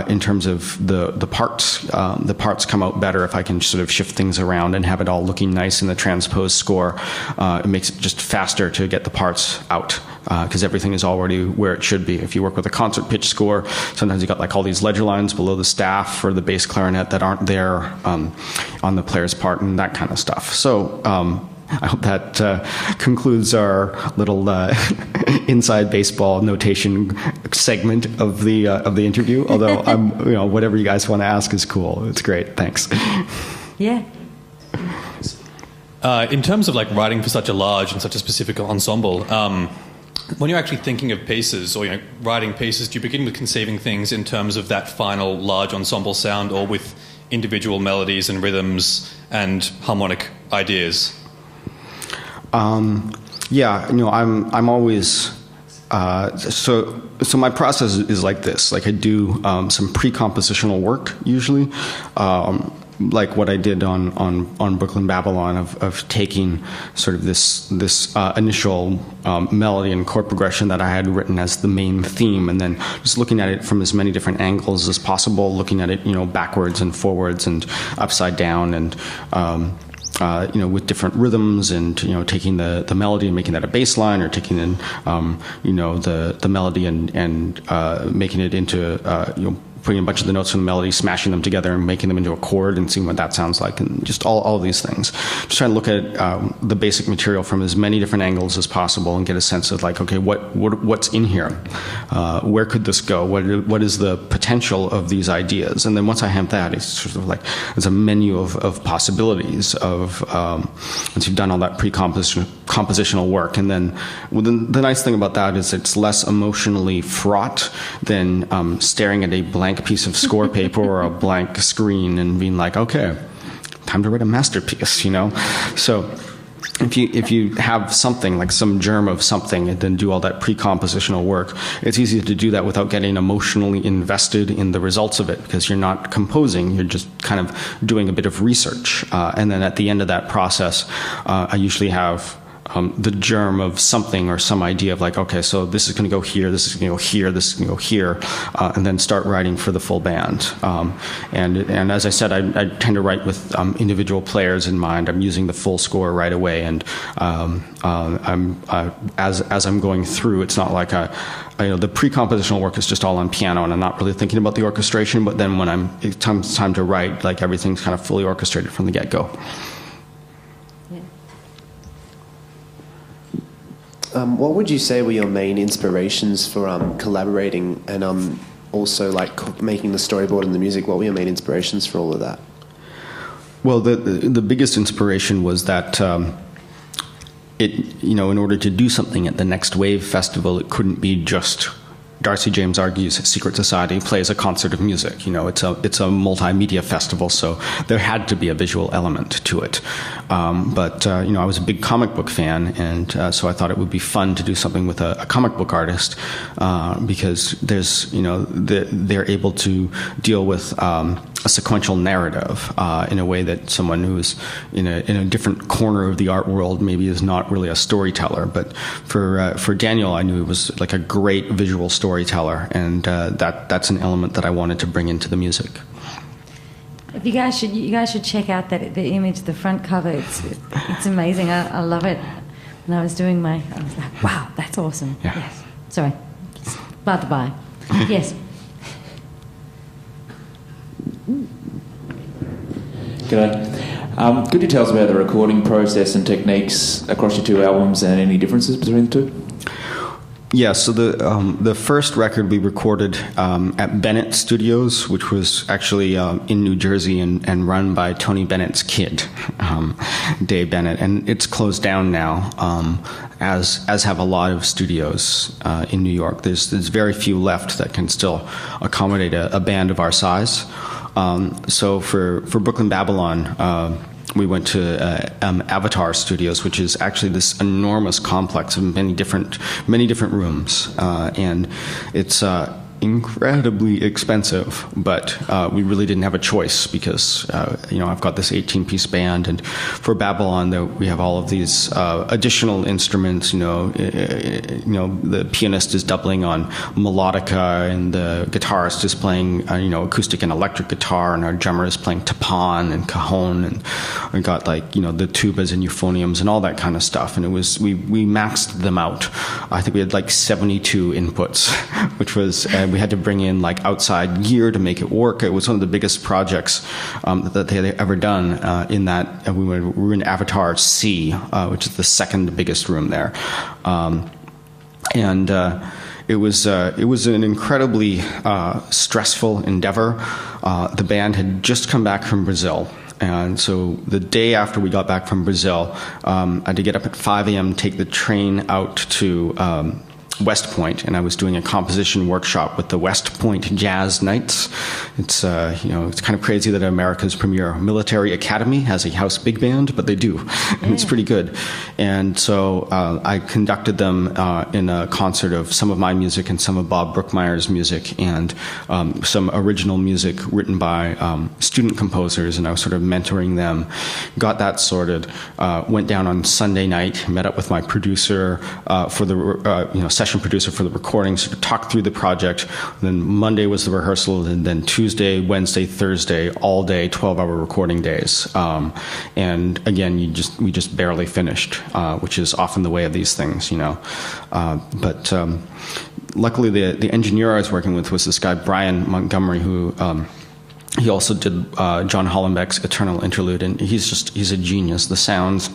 in terms of the parts. The parts come out better if I can sort of shift things around and have it all looking nice in the transposed score. It makes it just faster to get the parts out, because everything is already where it should be. If you work with a concert pitch score, sometimes you got like all these ledger lines below the staff or the bass clarinet that aren't there on the player's part, and that kind of stuff. So I hope that concludes our little inside baseball notation segment of the interview. Although whatever you guys want to ask is cool. It's great. Thanks. Yeah. In terms of like writing for such a large and such a specific ensemble, when you're actually thinking of pieces or writing pieces, do you begin with conceiving things in terms of that final large ensemble sound, or with individual melodies and rhythms and harmonic ideas? I'm always so my process is like this. Like I do some pre-compositional work usually, like what I did on Brooklyn Babylon, of taking sort of this initial melody and chord progression that I had written as the main theme, and then just looking at it from as many different angles as possible, looking at it backwards and forwards and upside down, and with different rhythms, and taking the melody and making that a bass line, or taking in the melody and making it into putting a bunch of the notes from the melody, smashing them together and making them into a chord, and seeing what that sounds like, and just all of these things. Just trying to look at the basic material from as many different angles as possible and get a sense of like, okay, what's in here? Where could this go? What is the potential of these ideas? And then once I have that, it's sort of like there's a menu of possibilities of once you've done all that compositional work. And then the nice thing about that is it's less emotionally fraught than staring at a blank piece of score paper or a blank screen and being like, okay, time to write a masterpiece, So if you have something, like some germ of something, and then do all that pre-compositional work, it's easy to do that without getting emotionally invested in the results of it, because you're not composing, you're just kind of doing a bit of research. And then at the end of that process, I usually have the germ of something or some idea of like, okay, so this is going to go here, this is going to go here, this is going to go here, and then start writing for the full band. And as I said, I tend to write with individual players in mind. I'm using the full score right away, and as I'm going through, it's not like the pre-compositional work is just all on piano, and I'm not really thinking about the orchestration. But then when it's time to write, like everything's kind of fully orchestrated from the get-go. What would you say were your main inspirations for collaborating and also like making the storyboard and the music? What were your main inspirations for all of that? Well, the biggest inspiration was that in order to do something at the Next Wave Festival, it couldn't be just Darcy James Argue's Secret Society plays a concert of music. It's a multimedia festival, so there had to be a visual element to it. But I was a big comic book fan, and so I thought it would be fun to do something with a comic book artist, because they're able to deal with a sequential narrative in a way that someone who's in a different corner of the art world maybe is not really a storyteller. But for Daniel, I knew he was like a great visual storyteller, and that's an element that I wanted to bring into the music. If you guys should check out the image, the front cover. It's amazing. I love it. When I was doing I was like, wow, that's awesome. Yeah. Yes. Sorry. By the by. Yes. G'day. Could you tell us about the recording process and techniques across your two albums and any differences between the two? Yeah, so the first record we recorded at Bennett Studios, which was actually in New Jersey and run by Tony Bennett's kid, Dave Bennett, and it's closed down now, as have a lot of studios in New York. There's very few left that can still accommodate a band of our size. So for Brooklyn Babylon, we went to Avatar Studios, which is actually this enormous complex of many different rooms, and it's incredibly expensive, but we really didn't have a choice because I've got this 18-piece band, and for Babylon we have all of these additional instruments. The pianist is doubling on melodica, and the guitarist is playing acoustic and electric guitar, and our drummer is playing tapan and cajon, and we got the tubas and euphoniums and all that kind of stuff. And we maxed them out. I think we had 72 inputs, which was we had to bring in outside gear to make it work. It was one of the biggest projects that they had ever done. In that we were in Avatar C, which is the second biggest room there, and it was an incredibly stressful endeavor. The band had just come back from Brazil. And so the day after we got back from Brazil, I had to get up at 5 a.m., take the train out to West Point, and I was doing a composition workshop with the West Point Jazz Knights. It's it's kind of crazy that America's premier military academy has a house big band, but they do, and it's pretty good. And so I conducted them in a concert of some of my music and some of Bob Brookmeyer's music, and some original music written by student composers, and I was sort of mentoring them. Got that sorted. Went down on Sunday night, met up with my producer for the session producer for the recording, sort of talked through the project. Then Monday was the rehearsal, and then Tuesday, Wednesday, Thursday, all day, 12-hour recording days. And again, we just barely finished, which is often the way of these things, But luckily, the engineer I was working with was this guy Brian Montgomery, who he also did John Hollenbeck's Eternal Interlude, and he's a genius. The sounds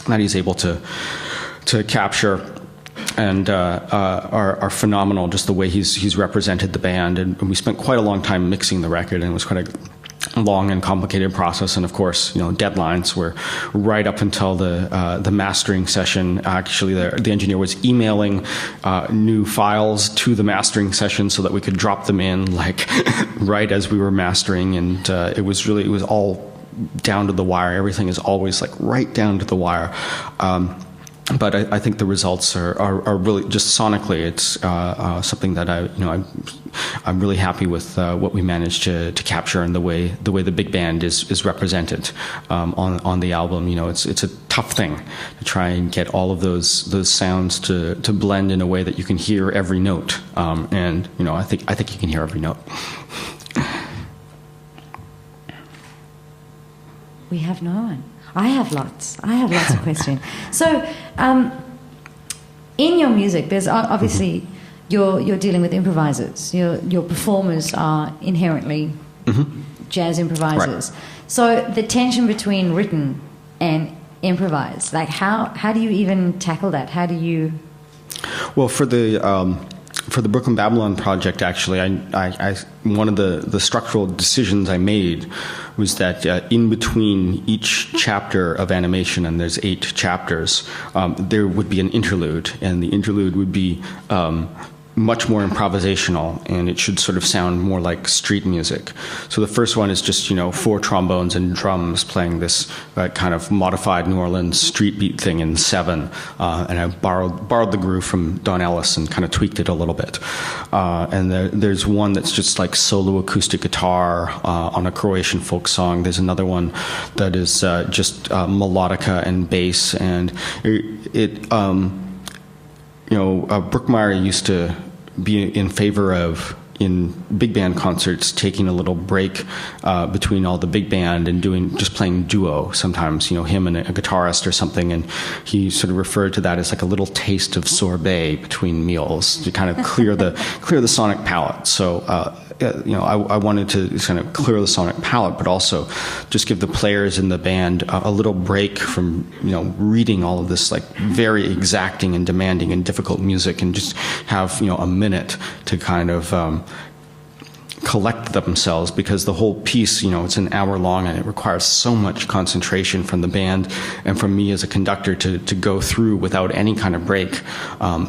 that he's able to capture and are phenomenal, just the way he's represented the band. And we spent quite a long time mixing the record, and it was quite a long and complicated process. And of course, deadlines were right up until the mastering session. Actually, the engineer was emailing new files to the mastering session so that we could drop them in right as we were mastering. And it was all down to the wire. Everything is always right down to the wire. But I think the results are really just sonically. It's something that I'm really happy with what we managed to capture, and the way the big band is represented on the album. It's a tough thing to try and get all of those sounds to blend in a way that you can hear every note. And I think you can hear every note. We have no one. I have lots of questions. So, in your music, there's obviously you're dealing with improvisers. Your performers are inherently jazz improvisers. Right. So the tension between written and improvise, how do you even tackle that? How do you? Well, for the Brooklyn Babylon project, actually, I one of the structural decisions I made was that in between each chapter of animation, and there's 8 chapters, there would be an interlude, and the interlude would be much more improvisational, and it should sort of sound more like street music. So the first one is just 4 trombones and drums playing this kind of modified New Orleans street beat thing in 7, and I borrowed the groove from Don Ellis and kind of tweaked it a little bit. And there's one that's just like solo acoustic guitar on a Croatian folk song. There's another one that is just melodica and bass, and Brookmeyer used to be in favor of, in big band concerts, taking a little break between all the big band and just playing duo sometimes, him and a guitarist or something, and he sort of referred to that as like a little taste of sorbet between meals to kind of clear the sonic palette. So I wanted to kind of clear the sonic palette, but also just give the players in the band a little break from reading all of this like very exacting and demanding and difficult music, and just have a minute to kind of collect themselves, because the whole piece, it's an hour long, and it requires so much concentration from the band and from me as a conductor to go through without any kind of break.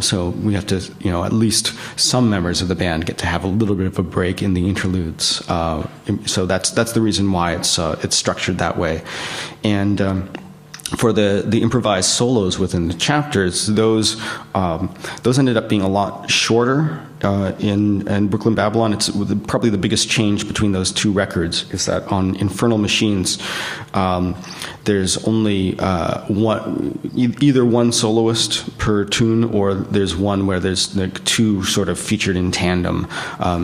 So we have to, at least some members of the band get to have a little bit of a break in the interludes. So that's the reason why it's structured that way. And for the improvised solos within the chapters, those ended up being a lot shorter in Brooklyn Babylon. It's probably the biggest change between those 2 records is that on Infernal Machines, there's only either one soloist per tune, or there's one where there's like 2 sort of featured in tandem,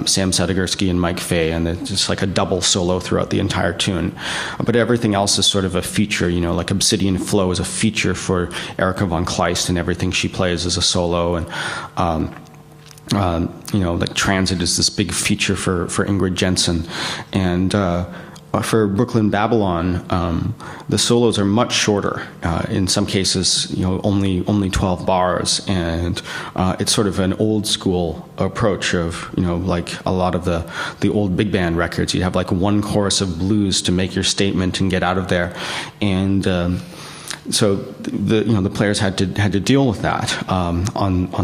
Sam Sadegurski and Mike Fay, and it's just like a double solo throughout the entire tune. But everything else is sort of a feature, like Obsidian Flow is a feature for Erica von Kleist, and everything she plays is a solo, and like Transit is this big feature for Ingrid Jensen. And for Brooklyn Babylon, the solos are much shorter. In some cases, only 12 bars, and it's sort of an old school approach of, like a lot of the old big band records. You have like one chorus of blues to make your statement and get out of there, and so the players had to deal with that on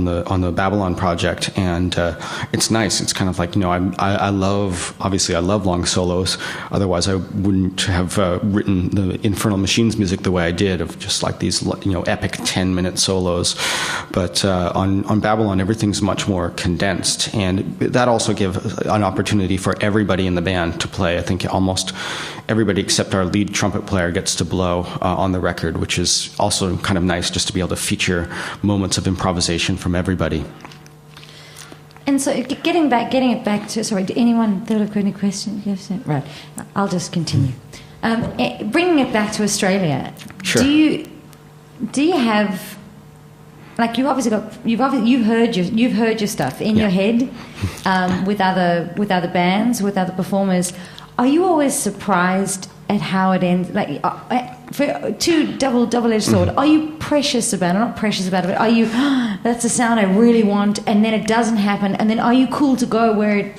the Babylon project, and it's nice. It's kind of like I love long solos. Otherwise, I wouldn't have written the Infernal Machines music the way I did, of just like these epic 10-minute solos. But on Babylon, everything's much more condensed, and that also gives an opportunity for everybody in the band to play. I think almost everybody except our lead trumpet player gets to blow on the record, which is also kind of nice, just to be able to feature moments of improvisation from everybody. And so, getting it back to, sorry, anyone thought of any questions? Yes, right. I'll just continue. Bringing it back to Australia. Sure. Do you have, like, you've heard your stuff in your head with other bands, with other performers. Are you always surprised at how it ends? Like, for double-edged sword. Are you precious about it? Not precious about it, but are you? That's the sound I really want, and then it doesn't happen, and then are you cool to go where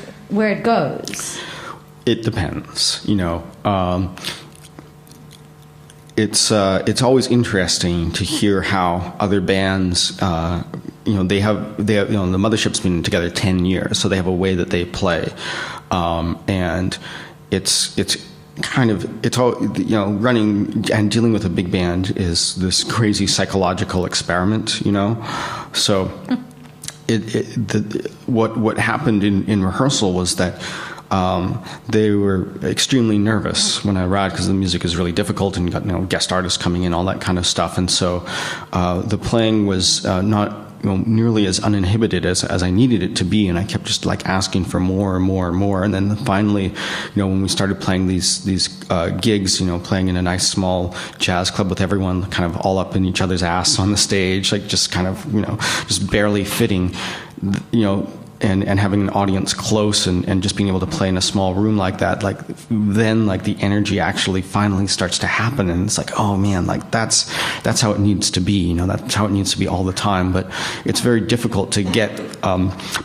it goes? It depends. It's always interesting to hear how other bands. They have the Mothership's been together 10 years, so they have a way that they play, and it's all running and dealing with a big band is this crazy psychological experiment, so what happened in rehearsal was that they were extremely nervous when I arrived, because the music is really difficult, and you got guest artists coming in, all that kind of stuff, and so the playing was not nearly as uninhibited as I needed it to be, and I kept just like asking for more and more and more, and then finally, when we started playing these gigs, playing in a nice small jazz club with everyone kind of all up in each other's ass on the stage, like just kind of just barely fitting, and having an audience close and just being able to play in a small room like that, like then like the energy actually finally starts to happen, and it's like, oh man, like that's how it needs to be, you know, that's how it needs to be all the time. But it's very difficult to get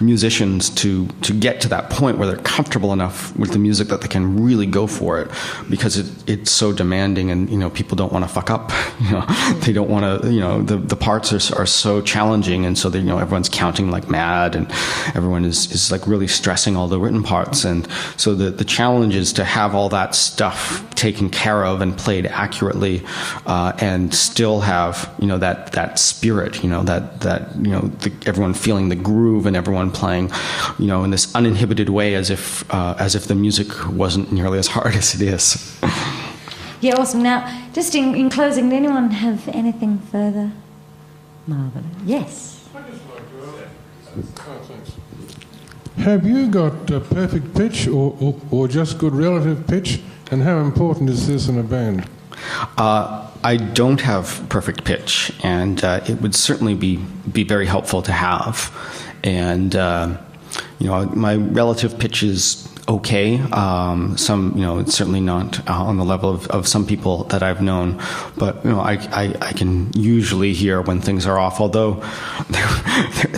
musicians to get to that point where they're comfortable enough with the music that they can really go for it, because it's so demanding, and you know, people don't want to fuck up, you know, they don't want to, you know, the parts are so challenging, and so they, you know, everyone's counting like mad, and everyone is like really stressing all the written parts. And so the challenge is to have all that stuff taken care of and played accurately, and still have, you know, that spirit, you know, that you know, everyone feeling the groove and everyone playing, you know, in this uninhibited way, as if the music wasn't nearly as hard as it is. Yeah, awesome. Now, just in closing, did anyone have anything further? Marvelous. Yes. I'd just like to ask, thanks. Have you got a perfect pitch or just good relative pitch? And how important is this in a band? I don't have perfect pitch, and it would certainly be very helpful to have. And you know, my relative pitch is okay. Some, you know, it's certainly not on the level of some people that I've known, but you know, I can usually hear when things are off. Although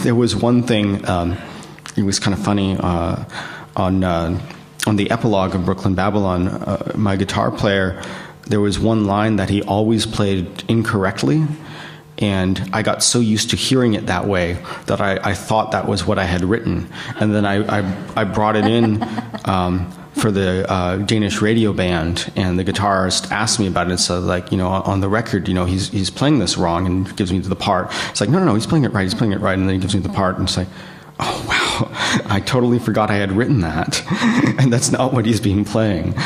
there was one thing. It was kind of funny on the epilogue of Brooklyn Babylon. My guitar player, there was one line that he always played incorrectly, and I got so used to hearing it that way that I thought that was what I had written, and then I brought it in for the Danish radio band, and the guitarist asked me about it. So like, you know, on the record, you know, he's playing this wrong, and gives me the part. It's like, no, he's playing it right, and then he gives me the part, and it's like, oh wow, I totally forgot I had written that, and that's not what he's been playing.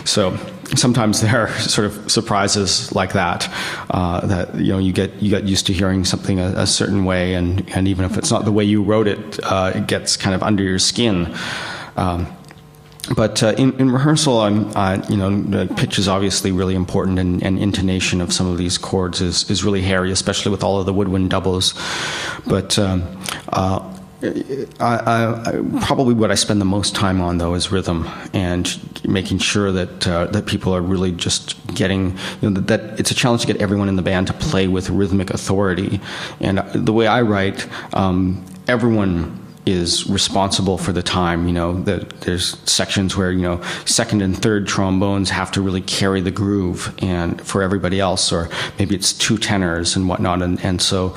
So sometimes there are sort of surprises like that, that, you know, you get used to hearing something a certain way, and even if it's not the way you wrote it, it gets kind of under your skin. But in rehearsal, you know, the pitch is obviously really important, and intonation of some of these chords is really hairy, especially with all of the woodwind doubles. But I probably what I spend the most time on, though, is rhythm, and making sure that people are really just getting, you know, that it's a challenge to get everyone in the band to play with rhythmic authority. And the way I write, everyone is responsible for the time. You know, there's sections where, you know, second and third trombones have to really carry the groove, and for everybody else, or maybe it's two tenors and whatnot, and so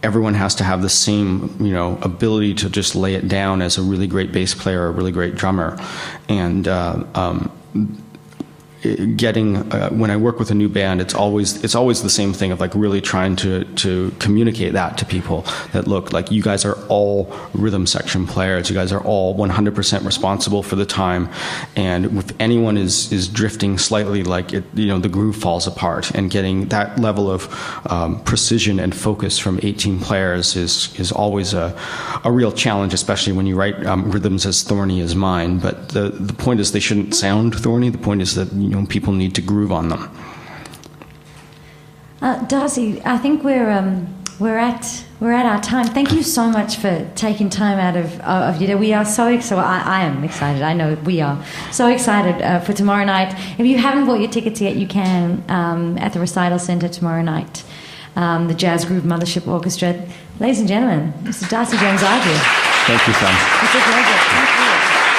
everyone has to have the same, you know, ability to just lay it down as a really great bass player or a really great drummer. And when I work with a new band, it's always the same thing of like really trying to communicate that to people, that look, like, you guys are all rhythm section players, you guys are all 100% responsible for the time, and if anyone is drifting slightly, like, it, you know, the groove falls apart. And getting that level of precision and focus from 18 players is always a real challenge, especially when you write rhythms as thorny as mine. But the point is, they shouldn't sound thorny. The point is that, you know, people need to groove on them. Darcy, I think we're at our time. Thank you so much for taking time out of your day. We are so excited. I am excited. I know we are so excited for tomorrow night. If you haven't bought your tickets yet, you can at the Recital Centre tomorrow night. The Jazz Groove Mothership Orchestra. Ladies and gentlemen, Mr. Darcy James Argue. Thank you, Fem. It's a pleasure. Thank you.